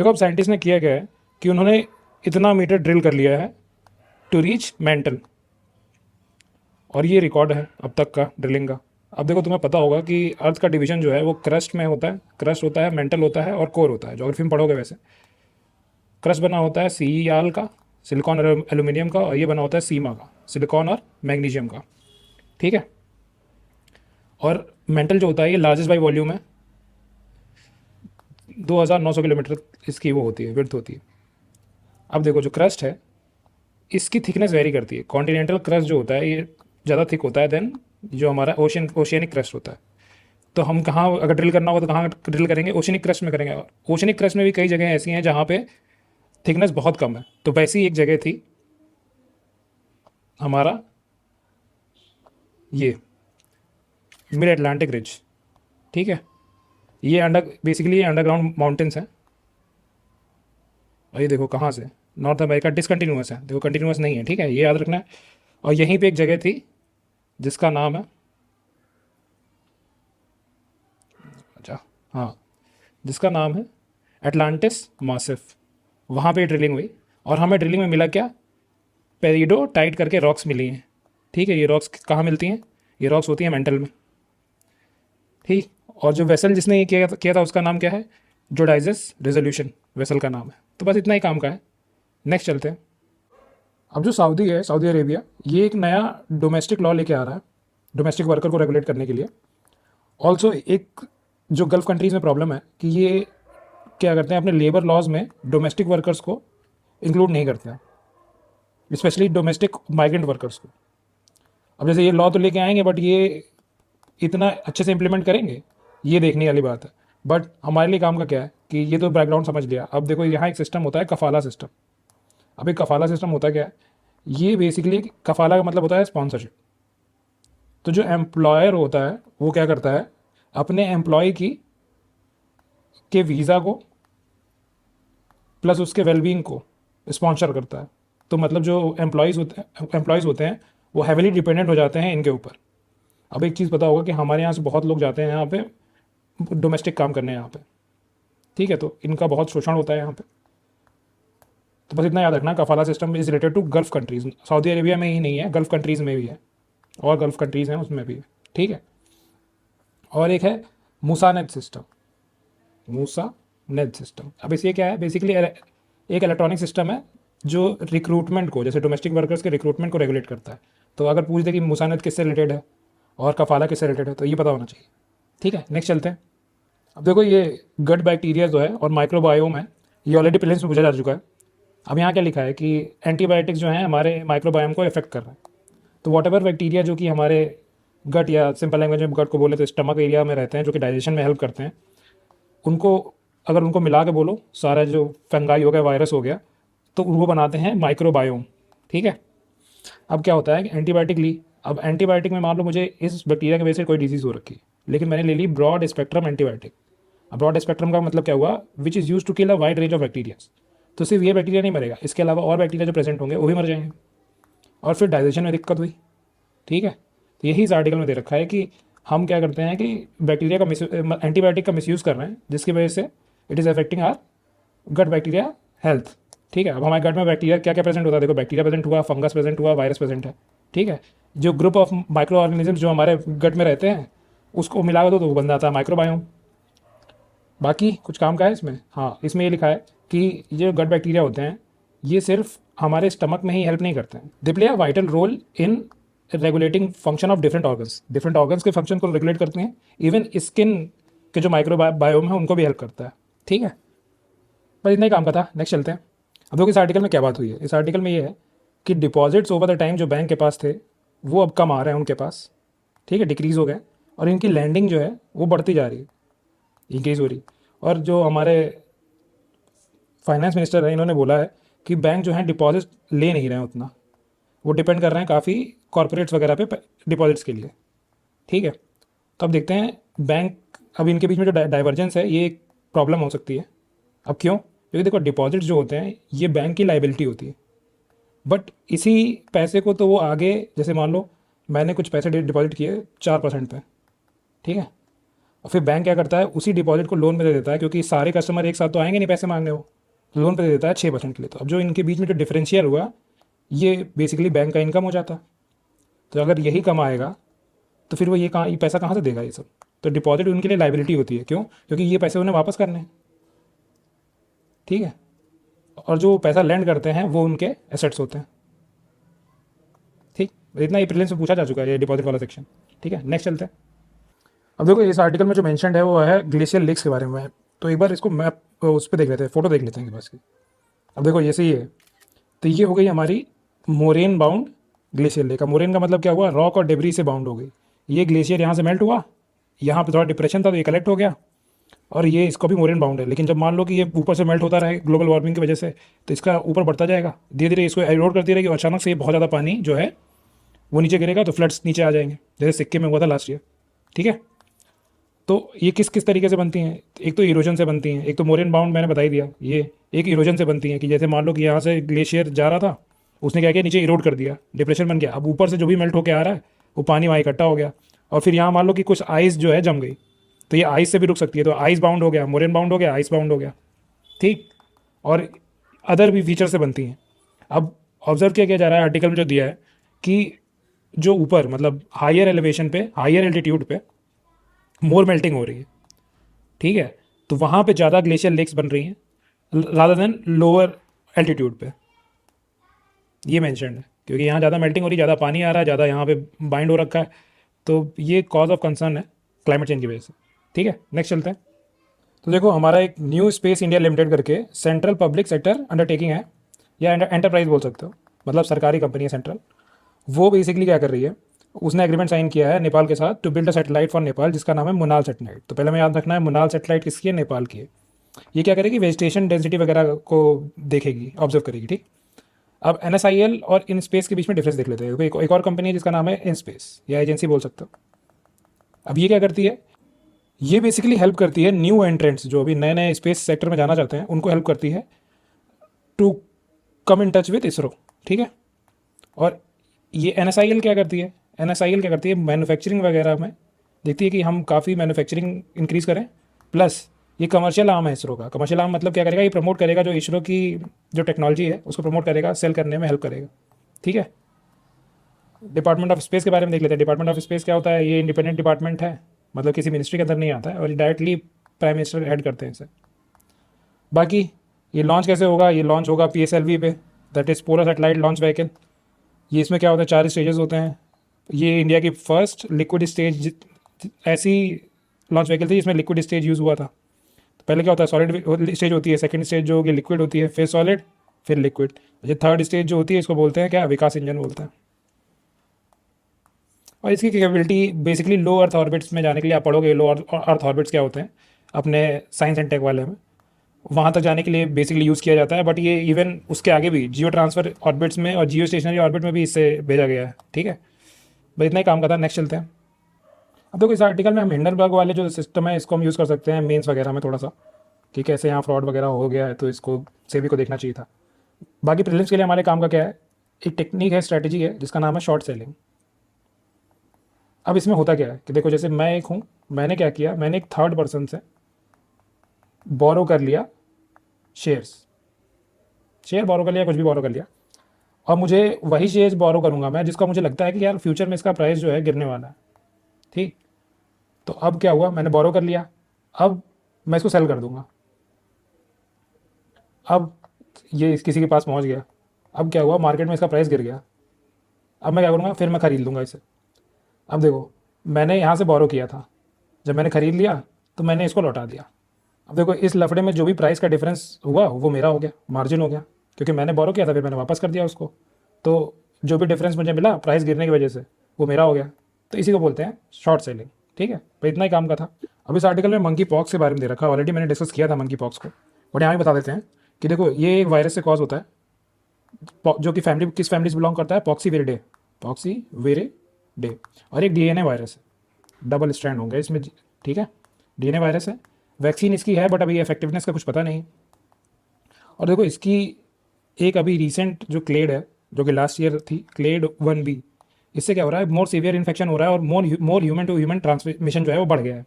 देखो अब साइंटिस्ट ने किया क्या है कि उन्होंने इतना मीटर ड्रिल कर लिया है टू रीच मेंटल, और ये रिकॉर्ड है अब तक का ड्रिलिंग का। अब देखो तुम्हें पता होगा कि अर्थ का डिवीजन जो है वो क्रस्ट में होता है, क्रस्ट होता है, मेंटल होता है और कोर होता है। ज्योग्राफी में पढ़ोगे वैसे। क्रस्ट बना होता है सीआल का, सिलिकॉन और एल्यूमिनियम का, और ये बना होता है सीमा का, सिलिकॉन और मैग्नीशियम का। ठीक है। और मेंटल जो होता है ये लार्जेस्ट बाई वॉल्यूम है, 2900 किलोमीटर इसकी वो होती है, विड्थ होती है। अब देखो जो क्रस्ट है इसकी थिकनेस वेरी करती है। कॉन्टिनेंटल क्रस्ट जो होता है ये ज़्यादा थिक होता है देन जो हमारा ओशियनिक क्रस्ट होता है। तो हम कहाँ अगर ड्रिल करना होगा तो कहाँ ड्रिल करेंगे? ओशियनिक क्रस्ट में करेंगे। और ओशियनिक क्रस्ट में भी कई जगह ऐसी हैं जहाँ पे थिकनेस बहुत कम है। तो वैसी एक जगह थी हमारा ये मिड अटलांटिक रिज। ठीक है। ये बेसिकली ये अंडरग्राउंड माउंटेन्स हैं। और ये देखो कहाँ से, नॉर्थ अमेरिका डिसकंटिन्यूस है, देखो कंटिन्यूस नहीं है। ठीक है, ये याद रखना है। और यहीं पे एक जगह थी जिसका नाम है, अच्छा हाँ, जिसका नाम है एटलांटिस मासिफ। वहाँ पे ड्रिलिंग हुई और हमें ड्रिलिंग में मिला क्या? पेरिडो टाइट करके रॉक्स मिली हैं। ठीक है, ये रॉक्स कहाँ मिलती हैं? ये रॉक्स होती हैं मेंटल में। ठीक। और जो वेसल जिसने ये किया था उसका नाम क्या है? जोडाइजस रेजोल्यूशन वेसल का नाम है। तो बस इतना ही काम का है। नेक्स्ट चलते हैं। अब जो सऊदी है, सऊदी अरेबिया, ये एक नया डोमेस्टिक लॉ लेके आ रहा है डोमेस्टिक वर्कर को रेगुलेट करने के लिए। ऑल्सो एक जो गल्फ़ कंट्रीज़ में प्रॉब्लम है कि ये क्या करते हैं, अपने लेबर लॉज में डोमेस्टिक वर्कर्स को इंक्लूड नहीं करते हैं, स्पेशली डोमेस्टिक माइग्रेंट वर्कर्स को। अब जैसे ये लॉ तो लेके आएंगे बट ये इतना अच्छे से इम्प्लीमेंट करेंगे, ये देखने वाली बात है। बट हमारे लिए काम का क्या है कि ये तो बैकग्राउंड समझ लिया। अब देखो यहाँ एक सिस्टम होता है कफाला सिस्टम। अब एक कफाला सिस्टम होता क्या है? ये बेसिकली कफाला का मतलब होता है स्पॉन्सरशिप। तो जो एम्प्लॉयर होता है वो क्या करता है, अपने एम्प्लॉय की के वीज़ा को प्लस उसके वेलबींग को स्पॉन्सर करता है। तो मतलब जो एम्प्लॉयज़ होते हैं वो हैविली डिपेंडेंट हो जाते हैं इनके ऊपर। अब एक चीज़ पता होगा कि हमारे यहाँ से बहुत लोग जाते हैं यहाँ पे डोमेस्टिक काम करने यहाँ पे। ठीक है, तो इनका बहुत शोषण होता है यहाँ पे। तो बस इतना याद रखना, कफाला system is related to Gulf countries. Saudi Arabia में ही नहीं है, गल्फ़ कंट्रीज़ में भी है, और गल्फ़ कंट्रीज़ हैं उसमें भी है। ठीक है। और एक है मूसानेट सिस्टम। मूसा नेट सिस्टम। अब इसलिए क्या है, बेसिकली एक इलेक्ट्रॉनिक सिस्टम है जो रिक्रूटमेंट को, जैसे डोमेस्टिक वर्कर्स के रिक्रूटमेंट को रेगुलेट करता है। तो अगर पूछ दे कि मूसानेट किससे रिलेटेड है और कफाला किससे रिलेटेड है तो ये पता होना चाहिए। ठीक है, नेक्स्ट चलते हैं। अब देखो ये गट बैक्टीरिया जो है और माइक्रोबायोम है, ये ऑलरेडी प्रीलिम्स में पूछा जा चुका है। अब यहाँ क्या लिखा है कि एंटीबायोटिक्स जो हैं हमारे माइक्रोबायोम को इफेक्ट कर रहे हैं। तो वॉट एवर बैक्टीरिया जो कि हमारे गट, या सिंपल लैंग्वेज में गट को बोले तो स्टमक एरिया में रहते हैं, जो कि डाइजेशन में हेल्प करते हैं, उनको अगर उनको मिला के बोलो, सारा जो फंगाई हो गया, वायरस हो गया, तो वो बनाते हैं माइक्रोबायोम। ठीक है। अब क्या होता है कि एंटीबायोटिक ली, अब एंटीबायोटिक में मान लो मुझे इस बैक्टीरिया की वजह से कोई डिजीज़ हो रखी है, लेकिन मैंने ले ली ब्रॉड स्पेक्ट्रम एंटीबायोटिक। अब ब्रॉड स्पेक्ट्रम का मतलब क्या हुआ? Which is use to kill a wide range of bacterias. तो सिर्फ ये बैक्टीरिया नहीं मरेगा, इसके अलावा और बैक्टीरिया जो प्रेजेंट होंगे वो भी मर जाएंगे, और फिर डाइजेशन में दिक्कत हुई। ठीक है। तो यही इस आर्टिकल में दे रखा है कि हम क्या करते हैं कि बैक्टीरिया का एंटीबायोटिक का मिसयूज़ कर रहे हैं, जिसकी वजह से it is affecting our gut bacteria health. ठीक है। अब हमारे गट में बैक्टीरिया क्या क्या प्रेजेंट होता है? देखो, बैक्टीरिया प्रेजेंट हुआ, फंगस प्रेजेंट हुआ, वायरस प्रेजेंट है। ठीक है। जो ग्रुप ऑफ माइक्रो ऑर्गेनिज्म जो हमारे गट में रहते हैं उसको मिला दो तो वो बन जाता है माइक्रोबायोम। बाकी कुछ काम का है इसमें? हाँ, इसमें ये लिखा है कि ये जो गट बैक्टीरिया होते हैं ये सिर्फ हमारे स्टमक में ही हेल्प नहीं करते हैं, they play a vital role in regulating function of different organs के फंक्शन को रेगुलेट करते हैं। इवन स्किन के जो माइक्रोबायोम है उनको भी हेल्प करता है। ठीक है, बस इतना ही काम का था। नेक्स्ट चलते हैं। अब देखो इस आर्टिकल में क्या बात हुई है। इस आर्टिकल में ये है कि डिपॉजिट्स ओवर द टाइम जो बैंक के पास थे वो अब कम आ रहे हैं उनके पास। ठीक है, डिक्रीज़ हो गए, और इनकी लैंडिंग जो है वो बढ़ती जा रही है, इंक्रीज़ हो रही। और जो हमारे फाइनेंस मिनिस्टर है इन्होंने बोला है कि बैंक जो है डिपॉजिट ले नहीं रहे हैं उतना, वो डिपेंड कर रहे हैं काफ़ी कॉरपोरेट्स वगैरह पे डिपॉजिट्स के लिए। ठीक है। तो अब देखते हैं बैंक, अब इनके बीच में जो डाइवर्जेंस है ये एक प्रॉब्लम हो सकती है। अब क्यों? क्योंकि देखो डिपॉजिट्स जो होते हैं ये बैंक की लाइबिलिटी होती है, बट इसी पैसे को तो वो आगे, जैसे मान लो मैंने कुछ पैसे डिपॉजिट किए 4% पे, ठीक है, और फिर बैंक क्या करता है, उसी डिपॉजिट को लोन पे दे देता है, क्योंकि सारे कस्टमर एक साथ तो आएंगे नहीं पैसे मांगने, वो लोन पे दे देता है 6% के लिए। तो अब जो इनके बीच में जो डिफरेंशियल हुआ, ये बेसिकली बैंक का इनकम हो जाता है। तो अगर यही कम आएगा तो फिर वो ये पैसा कहाँ से देगा ये सब। तो डिपॉजिट उनके लिए लाइबिलिटी होती है। क्यों? क्योंकि ये पैसे उन्हें वापस करने हैं। ठीक है। और जो पैसा लैंड करते हैं वो उनके एसेट्स होते हैं। ठीक, इतना ही प्रीलिम्स में पूछा जा चुका है ये डिपॉजिट वाला सेक्शन। ठीक है, नेक्स्ट चलते हैं। अब देखो इस आर्टिकल में जो मेंशन्ड है वो है ग्लेशियर लेक्स के बारे में। तो एक बार इसको मैप उस पर देख लेते हैं, फोटो देख लेते हैं बस की। अब देखो जैसे ही है, तो ये हो गई हमारी moraine bound glacier lake. Moraine का मतलब क्या हुआ, रॉक और डेबरी से बाउंड हो गई। ये ग्लेशियर यहाँ से मेल्ट हुआ, यहाँ पे थोड़ा डिप्रेशन था तो ये कलेक्ट हो गया, और ये इसको भी मोरेन बाउंड है। लेकिन जब मान लो कि ये ऊपर से मेल्ट होता रहे ग्लोबल वार्मिंग की वजह से, तो इसका ऊपर बढ़ता जाएगा, धीरे धीरे इसको एरोड करती रहेगी, और अचानक से ये बहुत ज़्यादा पानी जो है वो नीचे गिरेगा, तो फ्लड्स नीचे आ जाएंगे, जैसे सिक्किम में हुआ था लास्ट ईयर। ठीक है। तो ये किस किस तरीके से बनती हैं? एक तो इरोजन से बनती हैं, एक तो मोरेन बाउंड मैंने बता ही दिया, ये एक इरोजन से बनती हैं कि जैसे मान लो कि यहाँ से ग्लेशियर जा रहा था, उसने क्या किया, नीचे इरोड कर दिया, डिप्रेशन बन गया। अब ऊपर से जो भी मेल्ट होकर आ रहा है वो पानी वहाँ इकट्ठा हो गया, और फिर यहाँ मान लो कि कुछ आइस जो है जम गई, तो ये आइस से भी रुक सकती है, तो आइस बाउंड हो गया, मोरेन बाउंड हो गया, आइस बाउंड हो गया। ठीक। और अदर भी फीचर से बनती हैं। अब ऑब्जर्व किया जा रहा है आर्टिकल में जो दिया है कि जो ऊपर मतलब हायर एलिवेशन पे, हायर एल्टीट्यूड पे मोर मेल्टिंग हो रही है। ठीक है। तो वहाँ पे ज़्यादा ग्लेशियर लेक्स बन रही हैं रादर देन लोअर एल्टीट्यूड पे। ये मेंशन्ड है, क्योंकि यहाँ ज़्यादा मेल्टिंग हो रही है, ज़्यादा पानी आ रहा है, ज़्यादा यहाँ पे बाइंड हो रखा है, तो ये कॉज ऑफ कंसर्न है क्लाइमेट चेंज की वजह से। ठीक है, नेक्स्ट चलते हैं। तो देखो हमारा एक न्यू स्पेस इंडिया लिमिटेड करके सेंट्रल पब्लिक सेक्टर अंडरटेकिंग है, या एंटरप्राइज बोल सकते हो, मतलब सरकारी कंपनी है सेंट्रल। वो बेसिकली क्या कर रही है, उसने एग्रीमेंट साइन किया है नेपाल के साथ to build a satellite for Nepal, जिसका नाम है मुनाल सैटेलाइट। तो पहले हमें याद रखना है मुनाल सैटेलाइट किसकी है, नेपाल की है। ये क्या करेगी, वेजिटेशन डेंसिटी वगैरह को देखेगी, ऑब्जर्व करेगी। ठीक। अब NSIL और इन स्पेस के बीच में डिफरेंस देख लेते हैं। एक और कंपनी है जिसका नाम है इन स्पेस, या एजेंसी बोल सकते हो। अब ये क्या करती है, ये बेसिकली हेल्प करती है न्यू एंट्रेंट्स जो अभी नए नए स्पेस सेक्टर में जाना चाहते हैं, उनको हेल्प करती है to come in touch with ISRO. ठीक है। और ये NSIL क्या करती है, NSIL क्या करती है, मैन्युफैक्चरिंग वगैरह में देखती है कि हम काफ़ी मैन्युफैक्चरिंग इंक्रीज़ करें, प्लस ये कमर्शियल आर्म है इसरो का। कमर्शियल आर्म मतलब क्या करेगा, ये प्रमोट करेगा जो इसरो की जो टेक्नोलॉजी है उसको प्रमोट करेगा, सेल करने में हेल्प करेगा। ठीक है। डिपार्टमेंट ऑफ स्पेस के बारे में देख लेते हैं। डिपार्टमेंट ऑफ स्पेस क्या होता है, ये इंडिपेंडेंट डिपार्टमेंट है, मतलब किसी मिनिस्ट्री के अंदर नहीं आता है, और डायरेक्टली प्राइम मिनिस्टर हेड करते हैं इसे। बाकी ये लॉन्च कैसे होगा, ये लॉन्च होगा PSLV पे, that is polar satellite launch vehicle. ये इसमें क्या होता है, 4 स्टेजेस होते हैं। ये इंडिया की फर्स्ट लिक्विड स्टेज ऐसी लॉन्च व्हीकल थी जिसमें लिक्विड स्टेज यूज़ हुआ था। तो पहले क्या होता है, सॉलिड स्टेज होती है, सेकंड स्टेज जो होगी लिक्विड होती है, फिर सॉलिड, फिर लिक्विड। ये थर्ड स्टेज जो होती है इसको बोलते हैं क्या, विकास इंजन बोलते हैं। और इसकी कैपेबिलिटी बेसिकली लो अर्थ ऑर्बिट्स में जाने के लिए, आप पढ़ोगे लो अर्थ ऑर्बिट्स क्या होते हैं अपने साइंस एंड टेक वाले में, वहाँ तक जाने के लिए बेसिकली यूज़ किया जाता है। बट ये इवन उसके आगे भी जियो ट्रांसफर ऑर्बिट्स में और जियो स्टेशनरी ऑर्बिट में भी इससे भेजा गया है। ठीक है, बस इतना ही काम का था। नेक्स्ट चलते हैं। अब देखो इस आर्टिकल में हम हिंडनबर्ग वाले जो सिस्टम है इसको हम यूज़ कर सकते हैं मेंस वगैरह में थोड़ा सा, कि कैसे यहाँ फ्रॉड वगैरह हो गया है, तो इसको सेबी को देखना चाहिए था। बाकी प्रीलिम्स के लिए हमारे काम का क्या है, एक टेक्निक है, स्ट्रैटेजी है, जिसका नाम है शॉर्ट सेलिंग। अब इसमें होता क्या है कि देखो जैसे मैं एक हूँ, मैंने क्या किया, मैंने एक थर्ड पर्सन से बोरो कर लिया शेयर बोरो कर लिया, कुछ भी बोरो कर लिया, और मुझे वही शेयर्स बोरो करूँगा मैं जिसका मुझे लगता है कि यार फ्यूचर में इसका प्राइस जो है गिरने वाला है। ठीक। तो अब क्या हुआ, मैंने बोरो कर लिया, अब मैं इसको सेल कर दूंगा। अब ये किसी के पास पहुंच गया, अब क्या हुआ, मार्केट में इसका प्राइस गिर गया। अब मैं क्या करूँगा, फिर मैं ख़रीद लूँगा इसे। अब देखो मैंने यहाँ से बोरो किया था, जब मैंने ख़रीद लिया तो मैंने इसको लौटा दिया। अब देखो इस लफड़े में जो भी प्राइस का डिफरेंस हुआ वो मेरा हो गया, मार्जिन हो गया, क्योंकि मैंने बोरो किया था फिर मैंने वापस कर दिया उसको। तो जो भी डिफरेंस मुझे मिला प्राइस गिरने की वजह से वो मेरा हो गया। तो इसी को बोलते हैं शॉर्ट सेलिंग। ठीक है, तो इतना ही काम का था। अब इस आर्टिकल में मंकी पॉक्स के बारे में दे रखा है, ऑलरेडी मैंने डिस्कस किया था मंकी पॉक्स को, बट यहाँ भी बता देते हैं कि देखो ये एक वायरस से कॉज होता है, जो कि फैमिली किस फैमिली से बिलोंग करता है, पॉक्सीवेरिडे, और एक DNA वायरस है, डबल स्ट्रैंड होंगे इसमें। ठीक है, DNA वायरस है, वैक्सीन इसकी है बट अभी इफेक्टिवनेस का कुछ पता नहीं। और देखो इसकी एक अभी रिसेंट जो क्लेड है, जो कि लास्ट ईयर थी, क्लेड 1B, इससे क्या हो रहा है, मोर सीवियर इन्फेक्शन हो रहा है और more human to human transmission जो है वो बढ़ गया है।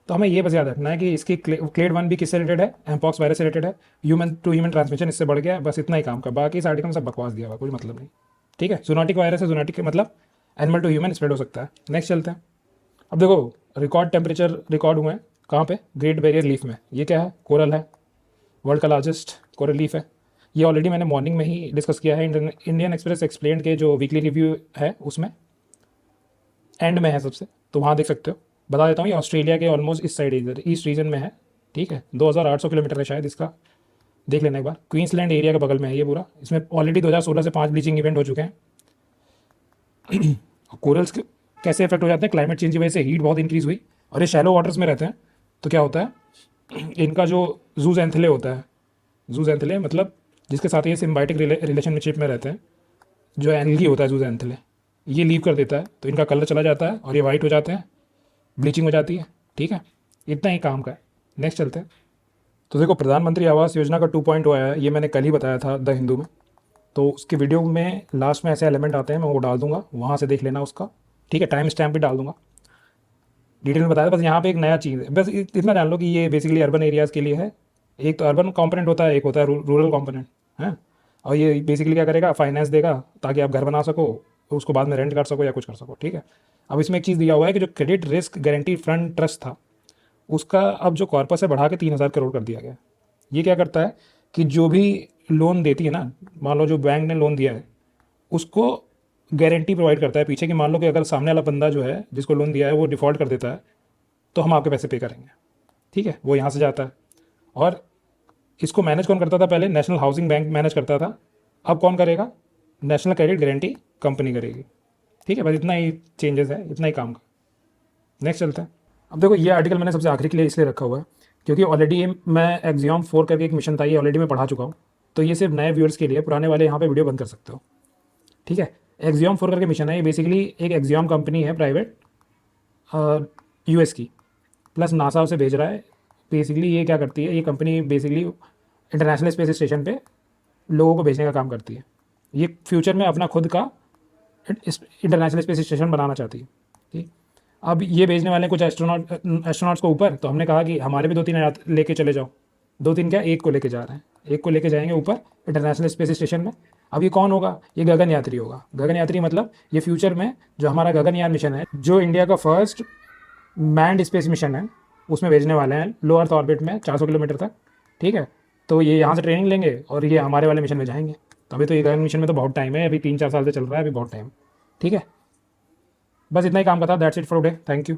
तो हमें ये बस याद रखना है कि इसकी क्लेड 1 भी किससे रिलेटेड है, एम्पॉक्स वायरस से रिलेटेड है, ह्यूमन टू ह्यूमन ट्रांसमिशन इससे बढ़ गया है, बस इतना ही काम का, बाकी इस आर्टिकल में सब बकवास दिया हुआ, कोई मतलब नहीं। ठीक है, जूनोटिक वायरस है, जूनोटिक मतलब एनिमल टू ह्यूमन स्प्रेड हो सकता है। नेक्स्ट चलते हैं। अब देखो रिकॉर्ड टेम्परेचर रिकॉर्ड हुए हैं कहाँ पे, ग्रेट बैरियर लीफ में। ये क्या है, कोरल है, वर्ल्ड का लार्जेस्ट कोरल लीफ है। ये ऑलरेडी मैंने मॉर्निंग में ही डिस्कस किया है, इंडियन एक्सप्रेस एक्सप्लेन के जो वीकली रिव्यू है उसमें एंड में है सबसे, तो वहाँ देख सकते हो। बता देता हूँ, ये ऑस्ट्रेलिया के ऑलमोस्ट इस साइड इधर ईस्ट रीजन में है। ठीक है, 2800 किलोमीटर है शायद इसका, देख लेना एक बार। क्वींसलैंड एरिया के बगल में है ये पूरा। इसमें ऑलरेडी 2016 से 5 ब्लीचिंग इवेंट हो चुके हैं। कोरल्स कैसे इफेक्ट हो जाते हैं, क्लाइमेट चेंज की वजह से हीट बहुत इंक्रीज हुई, और ये शैलो वाटर्स में रहते हैं। तो क्या होता है, इनका जो जूजेंथले होता है, जूजेंथले मतलब जिसके साथ ये सिम्बायोटिक रिलेशनशिप में रहते हैं, जो एल्गी होता है जूजेंथले, ये लीव कर देता है, तो इनका कलर चला जाता है और ये वाइट हो जाते हैं, ब्लीचिंग हो जाती है। ठीक है, इतना ही काम का है। नेक्स्ट चलते हैं। तो देखो प्रधानमंत्री आवास योजना का 2.0 आया है, ये मैंने कल ही बताया था द हिंदू में। तो उसकी वीडियो में लास्ट में ऐसे एलिमेंट आते हैं, मैं वो डाल दूंगा, वहाँ से देख लेना उसका। ठीक है, टाइम स्टैम्प भी डाल दूंगा, डिटेल में बताया। बस यहाँ पे एक नया चीज़ है, बस इतना जान लो कि ये बेसिकली अर्बन एरियाज़ के लिए है। एक तो अर्बन कंपोनेंट होता है, एक होता है रूरल कंपोनेंट है। और ये बेसिकली क्या करेगा, फाइनेंस देगा ताकि आप घर बना सको, उसको बाद में रेंट कर सको या कुछ कर सको। ठीक है, अब इसमें एक चीज़ दिया हुआ है कि जो credit risk guarantee fund trust था, उसका अब जो कॉर्पस है बढ़ा के 3000 करोड़ कर दिया गया। ये क्या करता है कि जो भी लोन देती है ना, मान लो जो बैंक ने लोन दिया है उसको गारंटी प्रोवाइड करता है पीछे, कि मान लो कि अगर सामने वाला बंदा जो है जिसको लोन दिया है वो डिफ़ॉल्ट कर देता है, तो हम आपके पैसे पे करेंगे। ठीक है, वो यहाँ से जाता है। और इसको मैनेज कौन करता था, पहले नेशनल हाउसिंग बैंक मैनेज करता था, अब कौन करेगा, नेशनल क्रेडिट गारंटी कंपनी करेगी। ठीक है, बस इतना ही चेंजेस है, इतना ही काम का। नेक्स्ट चलते हैं। अब देखो ये आर्टिकल मैंने सबसे आखिरी के लिए इसलिए रखा हुआ है क्योंकि ऑलरेडी मैं एग्जाम 4 करके एक मिशन था, ये ऑलरेडी मैं पढ़ा चुका हूँ। तो ये सिर्फ नए व्यूअर्स के लिए, पुराने वाले यहाँ पे वीडियो बंद कर सकते हो। ठीक है, एग्जाम 4 करके मिशन है, ये बेसिकली एक एग्जाम कंपनी है प्राइवेट, यूएस की, प्लस नासा उसे भेज रहा है। बेसिकली ये क्या करती है, ये company basically international space station पे लोगों को भेजने का काम करती है। ये फ्यूचर में अपना खुद का इंटरनेशनल स्पेस स्टेशन बनाना चाहती है। ठीक, अब ये भेजने वाले हैं कुछ एस्ट्रोनॉट्स को ऊपर, तो हमने कहा कि हमारे भी 2-3 लेके चले जाओ। 2-3 क्या, एक को लेके जा रहे हैं, एक को लेके जाएंगे ऊपर इंटरनेशनल स्पेस स्टेशन में। अब ये कौन होगा, ये गगनयात्री होगा। गगनयात्री मतलब ये फ्यूचर में जो हमारा गगनयान मिशन है, जो इंडिया का फर्स्ट मैन्ड स्पेस मिशन है, उसमें भेजने वाले हैं लो अर्थ ऑर्बिट में 400 किलोमीटर तक। ठीक है, तो ये यहाँ से ट्रेनिंग लेंगे और ये हमारे वाले मिशन में जाएंगे। तो अभी तो ये गगन मिशन में तो बहुत टाइम है, अभी 3-4 साल से चल रहा है, अभी बहुत टाइम। ठीक है, बस इतना ही काम का था। That's it for today, thank you.